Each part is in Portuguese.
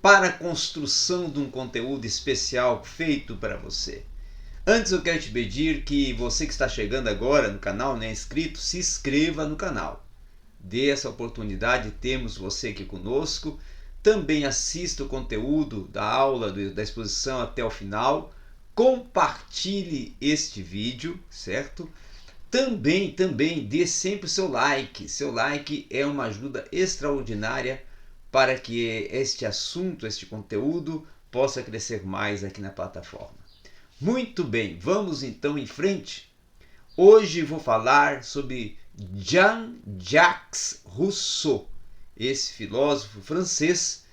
para a construção de um conteúdo especial feito para você. Antes eu quero te pedir que você que está chegando agora no canal, não é inscrito, se inscreva no canal. Dê essa oportunidade, temos você aqui conosco. Também assista o conteúdo da aula, da exposição até o final. Compartilhe este vídeo, certo? Também dê sempre o seu like. Seu like é uma ajuda extraordinária para que este assunto, este conteúdo, possa crescer mais aqui na plataforma. Muito bem, vamos então em frente. Hoje vou falar sobre Jean-Jacques Rousseau, esse filósofo francês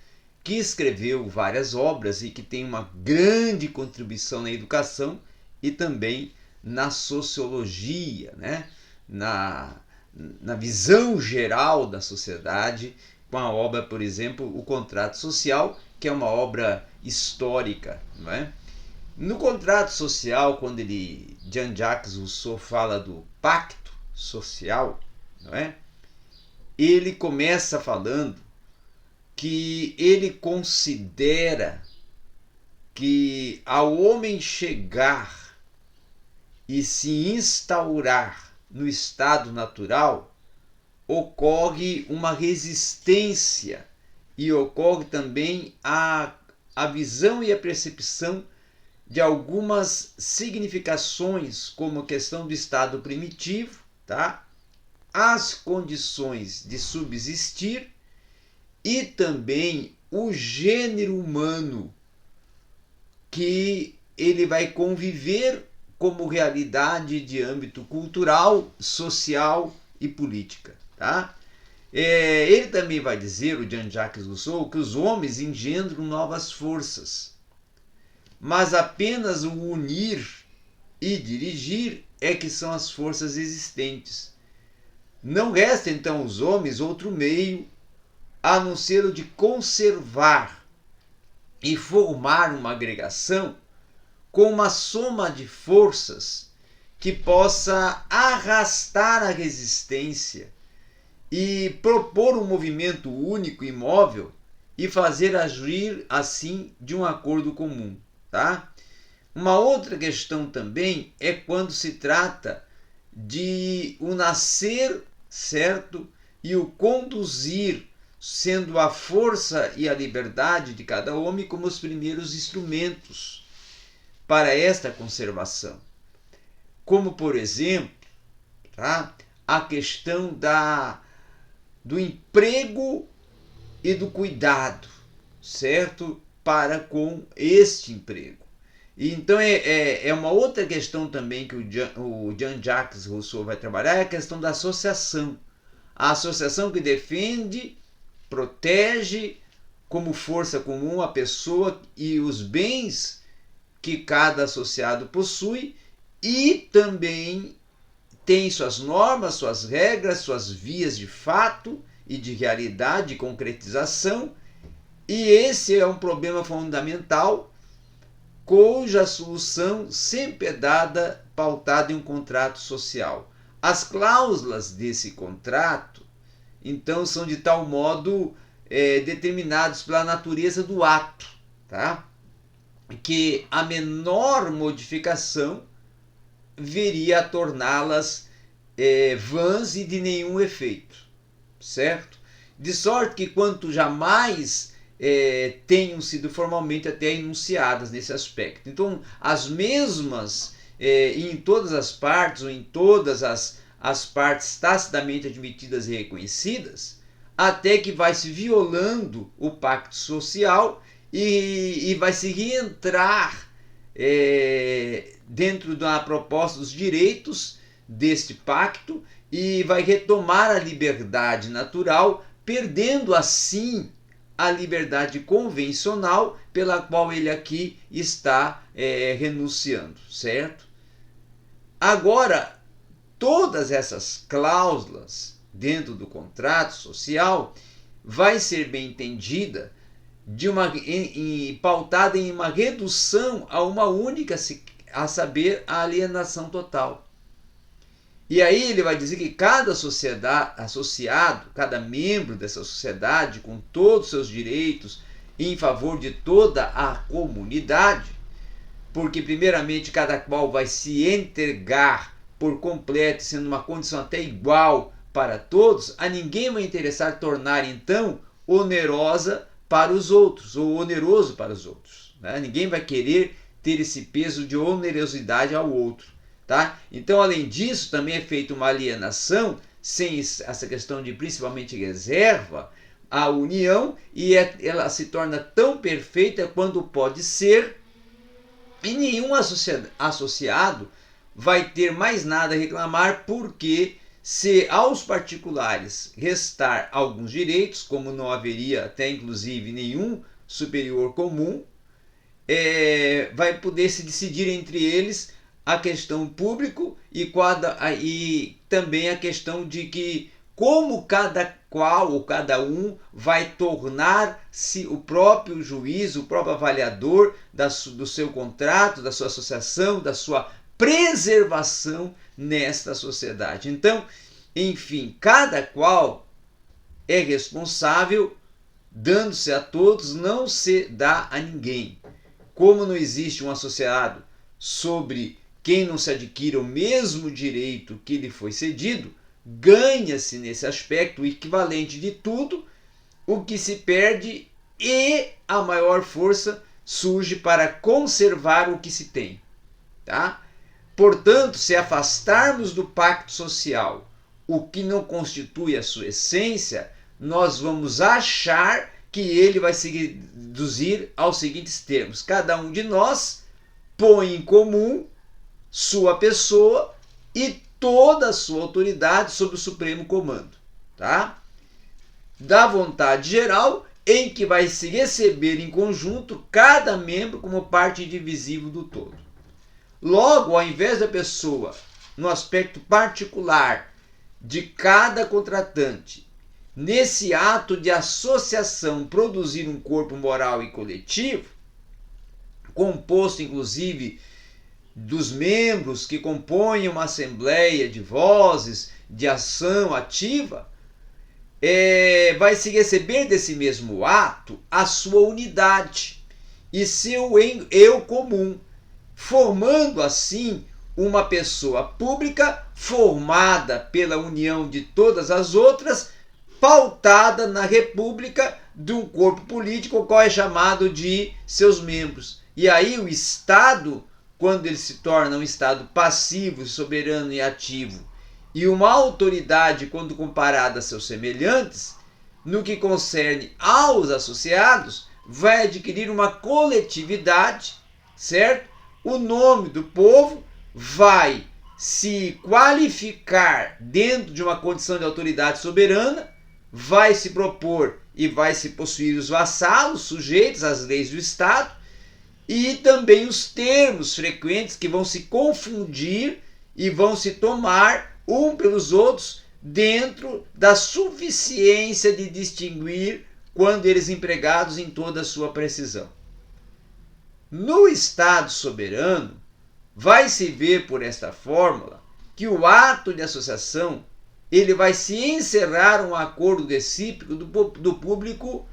que escreveu várias obras e que tem uma grande contribuição na educação e também na sociologia, né? na visão geral da sociedade, com a obra, por exemplo, O Contrato Social, que é uma obra histórica, não é? No Contrato Social, quando Jean-Jacques Rousseau fala do pacto social, não é? Ele começa falando que ele considera que ao homem chegar e se instaurar no estado natural, ocorre uma resistência e ocorre também a visão e a percepção de algumas significações, como a questão do estado primitivo, tá? As condições de subsistir e também o gênero humano que ele vai conviver como realidade de âmbito cultural, social e política, tá? Ele também vai dizer, o Jean-Jacques Rousseau, que os homens engendram novas forças, mas apenas o unir e dirigir é que são as forças existentes. Não resta então aos homens outro meio a não ser o de conservar e formar uma agregação com uma soma de forças que possa arrastar a resistência e propor um movimento único e móvel e fazer agir assim de um acordo comum, tá? Uma outra questão também é quando se trata de o nascer, certo? E o conduzir, sendo a força e a liberdade de cada homem como os primeiros instrumentos para esta conservação. Como, por exemplo, tá? A questão do emprego e do cuidado, certo? Para com este emprego. E então é uma outra questão também que o Jean-Jacques Rousseau vai trabalhar, é a questão da associação. A associação que defende, protege como força comum a pessoa e os bens que cada associado possui e também tem suas normas, suas regras, suas vias de fato e de realidade, de concretização. E esse é um problema fundamental cuja solução sempre é dada, pautada em um contrato social. As cláusulas desse contrato, então, são de tal modo determinados pela natureza do ato, tá? Que a menor modificação viria a torná-las vãs e de nenhum efeito, certo? De sorte que quanto jamais tenham sido formalmente até enunciadas nesse aspecto. Então, as mesmas em todas as partes ou em todas as partes tacitamente admitidas e reconhecidas, até que vai se violando o pacto social e vai se reentrar dentro da proposta dos direitos deste pacto e vai retomar a liberdade natural, perdendo assim a liberdade convencional pela qual ele aqui está renunciando, certo? Agora, todas essas cláusulas dentro do contrato social vai ser bem entendida pautada em uma redução a uma única, a saber, a alienação total. E aí ele vai dizer que cada sociedade, associado, cada membro dessa sociedade, com todos os seus direitos em favor de toda a comunidade, porque primeiramente cada qual vai se entregar por completo, sendo uma condição até igual para todos, a ninguém vai interessar tornar então onerosa para os outros, ou oneroso para os outros, né? Ninguém vai querer ter esse peso de onerosidade ao outro, tá? Então, além disso, também é feita uma alienação, sem essa questão de principalmente reserva, a união, e ela se torna tão perfeita quanto pode ser, e nenhum associado vai ter mais nada a reclamar, porque se aos particulares restar alguns direitos, como não haveria até inclusive nenhum superior comum, vai poder se decidir entre eles a questão público e também a questão de que como cada qual ou cada um vai tornar-se o próprio juiz, o próprio avaliador do seu contrato, da sua associação, da sua preservação nesta sociedade. Então, enfim, cada qual é responsável, dando-se a todos, não se dá a ninguém. Como não existe um associado sobre quem não se adquira o mesmo direito que lhe foi cedido, ganha-se nesse aspecto o equivalente de tudo, o que se perde, e a maior força surge para conservar o que se tem, tá? Portanto, se afastarmos do pacto social o que não constitui a sua essência, nós vamos achar que ele vai se reduzir aos seguintes termos: cada um de nós põe em comum sua pessoa e toda a sua autoridade sob o supremo comando, tá? Da vontade geral, em que vai se receber em conjunto cada membro como parte indivisível do todo. Logo, ao invés da pessoa, no aspecto particular de cada contratante, nesse ato de associação produzir um corpo moral e coletivo, composto inclusive dos membros que compõem uma assembleia de vozes, de ação ativa, vai se receber desse mesmo ato a sua unidade e seu eu comum, formando assim uma pessoa pública formada pela união de todas as outras, pautada na república de um corpo político, o qual é chamado de seus membros. E aí o Estado, quando ele se torna um Estado passivo, soberano e ativo, e uma autoridade quando comparada a seus semelhantes, no que concerne aos associados, vai adquirir uma coletividade, certo? O nome do povo vai se qualificar dentro de uma condição de autoridade soberana, vai se propor e vai se possuir os vassalos sujeitos às leis do Estado, e também os termos frequentes que vão se confundir e vão se tomar um pelos outros dentro da suficiência de distinguir quando eles empregados em toda a sua precisão. No Estado soberano, vai se ver por esta fórmula que o ato de associação ele vai se encerrar um acordo recíproco do público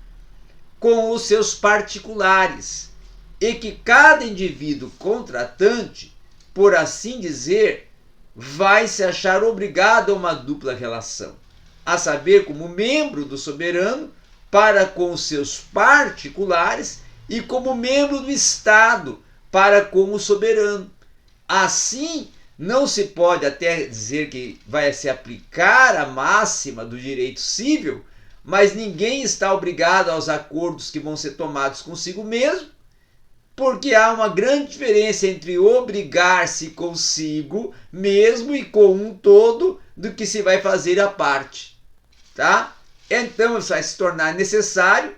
com os seus particulares, e que cada indivíduo contratante, por assim dizer, vai se achar obrigado a uma dupla relação, a saber, como membro do soberano para com os seus particulares e como membro do Estado para com o soberano. Assim, não se pode até dizer que vai se aplicar a máxima do direito civil, mas ninguém está obrigado aos acordos que vão ser tomados consigo mesmo, porque há uma grande diferença entre obrigar-se consigo mesmo e com um todo do que se vai fazer à parte, tá? Então vai se tornar necessário,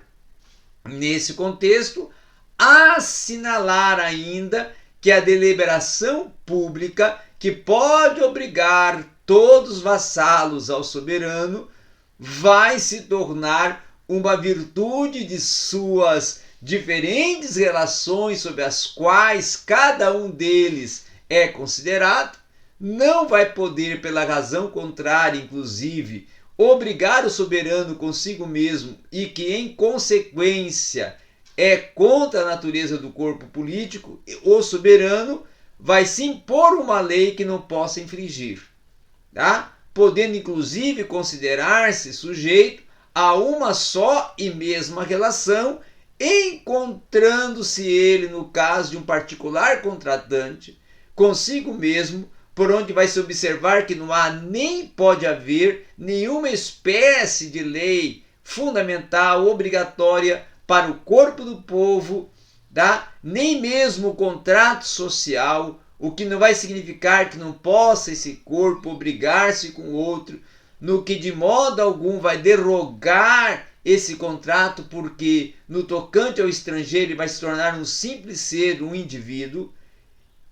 nesse contexto, assinalar ainda que a deliberação pública, que pode obrigar todos os vassalos ao soberano, vai se tornar uma virtude de suas diferentes relações sobre as quais cada um deles é considerado, não vai poder, pela razão contrária, inclusive, obrigar o soberano consigo mesmo, e que, em consequência, é contra a natureza do corpo político, o soberano vai se impor uma lei que não possa infringir, tá? Podendo inclusive considerar-se sujeito a uma só e mesma relação, encontrando-se ele, no caso de um particular contratante, consigo mesmo, por onde vai se observar que não há nem pode haver nenhuma espécie de lei fundamental, obrigatória para o corpo do povo, tá? Nem mesmo o contrato social, o que não vai significar que não possa esse corpo obrigar-se com o outro, no que de modo algum vai derrogar esse contrato, porque no tocante ao estrangeiro ele vai se tornar um simples ser, um indivíduo.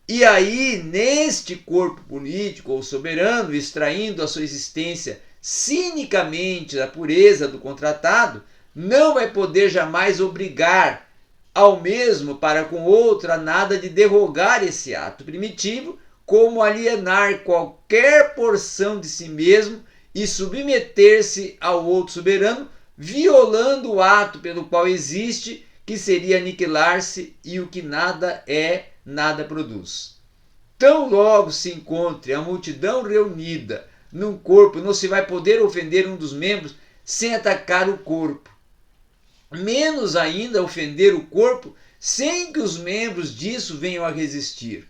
E aí, neste corpo político ou soberano, extraindo a sua existência cinicamente da pureza do contratado, não vai poder jamais obrigar ao mesmo para com outro a nada de derrogar esse ato primitivo, como alienar qualquer porção de si mesmo e submeter-se ao outro soberano, violando o ato pelo qual existe, que seria aniquilar-se, e o que nada é, nada produz. Tão logo se encontre a multidão reunida num corpo, não se vai poder ofender um dos membros sem atacar o corpo. Menos ainda ofender o corpo sem que os membros disso venham a resistir.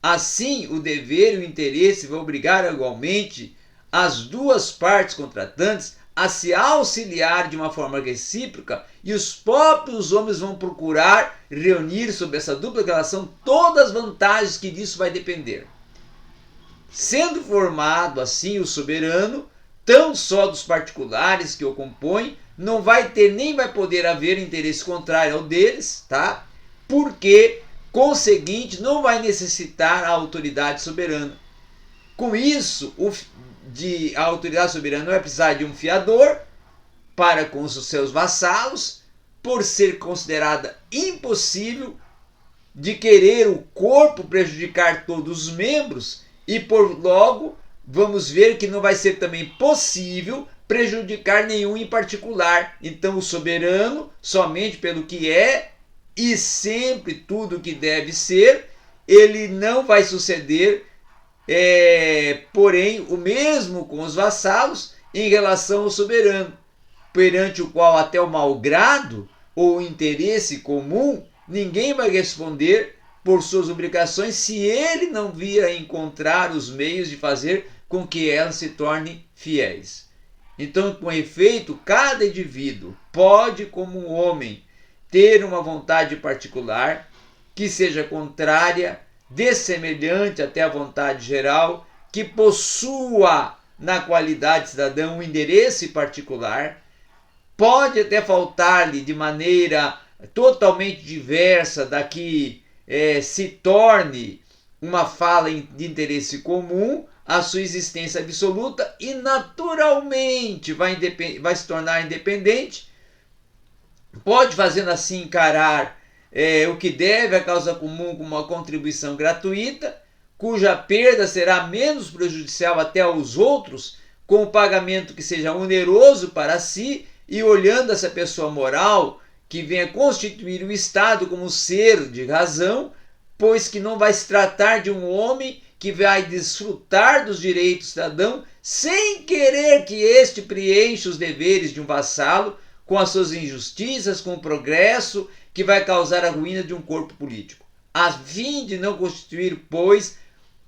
Assim, o dever e o interesse vão obrigar igualmente as duas partes contratantes a se auxiliar de uma forma recíproca, e os próprios homens vão procurar reunir sobre essa dupla relação todas as vantagens que disso vai depender. Sendo formado assim o soberano, tão só dos particulares que o compõem, não vai ter nem vai poder haver interesse contrário ao deles, tá? Porque, conseguinte, não vai necessitar a autoridade soberana. Com isso, a autoridade soberana não vai precisar de um fiador para com os seus vassalos, por ser considerada impossível de querer o corpo prejudicar todos os membros, e por logo vamos ver que não vai ser também possível prejudicar nenhum em particular. Então o soberano, somente pelo que é e sempre tudo o que deve ser, ele não vai suceder, porém o mesmo com os vassalos em relação ao soberano, perante o qual até o malgrado ou o interesse comum ninguém vai responder por suas obrigações se ele não vir a encontrar os meios de fazer com que elas se tornem fiéis. Então, com efeito, cada indivíduo pode, como um homem, ter uma vontade particular que seja contrária, dessemelhante até à vontade geral, que possua na qualidade de cidadão um interesse particular, pode até faltar-lhe de maneira totalmente diversa da que se torne uma fala de interesse comum a sua existência absoluta, e naturalmente vai se tornar independente, pode fazendo assim encarar o que deve à causa comum como uma contribuição gratuita, cuja perda será menos prejudicial até aos outros, com o pagamento que seja oneroso para si, e olhando essa pessoa moral que venha constituir o Estado como ser de razão, pois que não vai se tratar de um homem que vai desfrutar dos direitos do cidadão sem querer que este preencha os deveres de um vassalo com as suas injustiças, com o progresso que vai causar a ruína de um corpo político. A fim de não constituir, pois,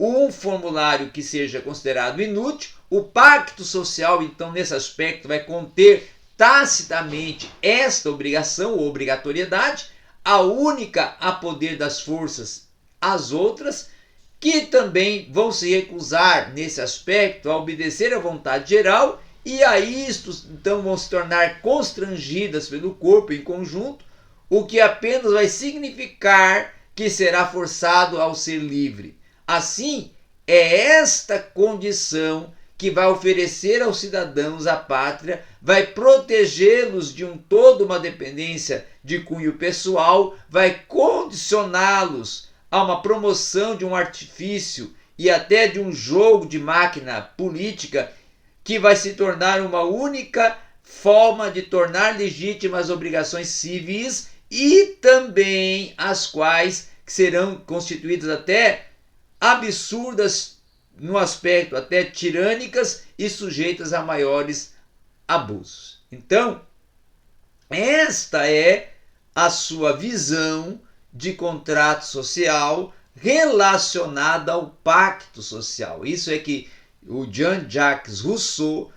um formulário que seja considerado inútil, o pacto social, então, nesse aspecto, vai conter tacitamente esta obrigação ou obrigatoriedade, a única a poder das forças, as outras, que também vão se recusar nesse aspecto a obedecer à vontade geral, e a isto então vão se tornar constrangidas pelo corpo em conjunto, o que apenas vai significar que será forçado ao ser livre. Assim, é esta condição que vai oferecer aos cidadãos a pátria, vai protegê-los de toda uma dependência de cunho pessoal, vai condicioná-los a uma promoção de um artifício e até de um jogo de máquina política que vai se tornar uma única forma de tornar legítimas obrigações civis e também as quais serão constituídas até absurdas no aspecto até tirânicas e sujeitas a maiores abusos. Então, esta é a sua visão de contrato social relacionada ao pacto social. Isso é que o Jean-Jacques Rousseau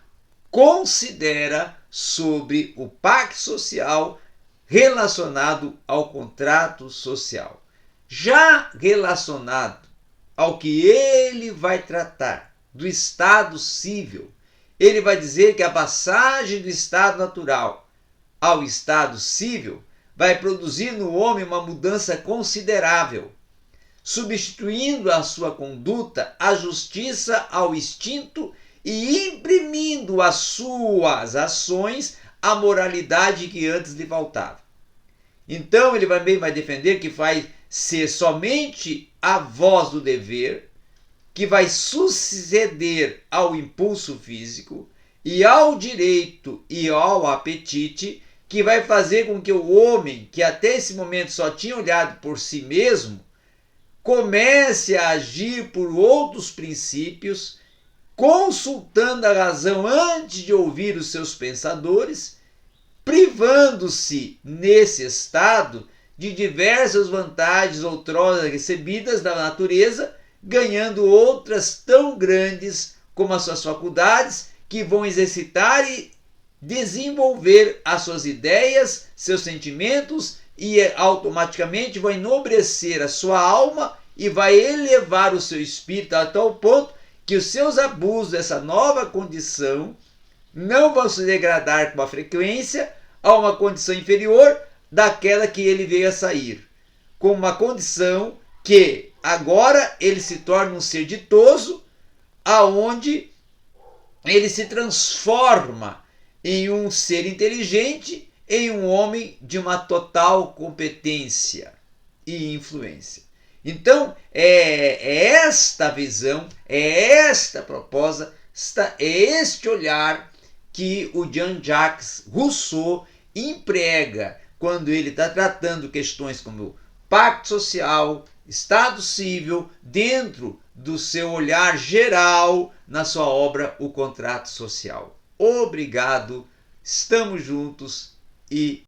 considera sobre o pacto social relacionado ao contrato social. Já relacionado ao que ele vai tratar do estado civil, ele vai dizer que a passagem do estado natural ao estado civil vai produzir no homem uma mudança considerável, substituindo a sua conduta à justiça ao instinto e imprimindo às suas ações a moralidade que antes lhe faltava. Então ele também vai defender que vai ser somente a voz do dever que vai suceder ao impulso físico e ao direito e ao apetite, que vai fazer com que o homem, que até esse momento só tinha olhado por si mesmo, comece a agir por outros princípios, consultando a razão antes de ouvir os seus pensadores, privando-se nesse estado de diversas vantagens outrora recebidas da natureza, ganhando outras tão grandes como as suas faculdades, que vão exercitar e desenvolver as suas ideias, seus sentimentos, e automaticamente vai enobrecer a sua alma e vai elevar o seu espírito a tal ponto que os seus abusos dessa nova condição não vão se degradar com a frequência a uma condição inferior daquela que ele veio a sair, com uma condição que agora ele se torna um ser ditoso, aonde ele se transforma em um ser inteligente, em um homem de uma total competência e influência. Então, é esta visão, é esta proposta, é este olhar que o Jean-Jacques Rousseau emprega quando ele está tratando questões como pacto social, estado civil, dentro do seu olhar geral na sua obra O Contrato Social. Obrigado, estamos juntos e